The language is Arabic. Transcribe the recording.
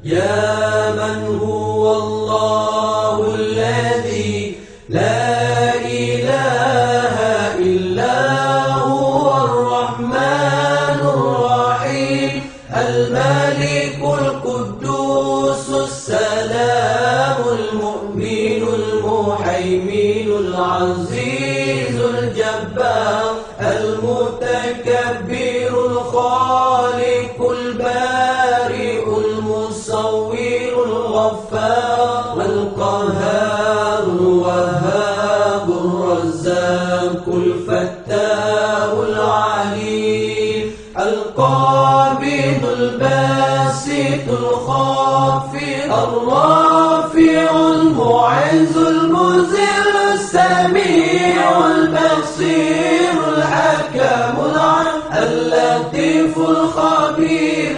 يا من هو الله الذي لا إله إلا هو الرحمن الرحيم الملك القدوس السلام المؤمن المهيمن العزيز الجبار المتكبر الخالق البارئ المصور الغفار القهار الوهاب الرزاق الفتاح العليم القابض الباسط الخافض الرافع المعز المذل السميع البصير الحكم اللطيف الخبير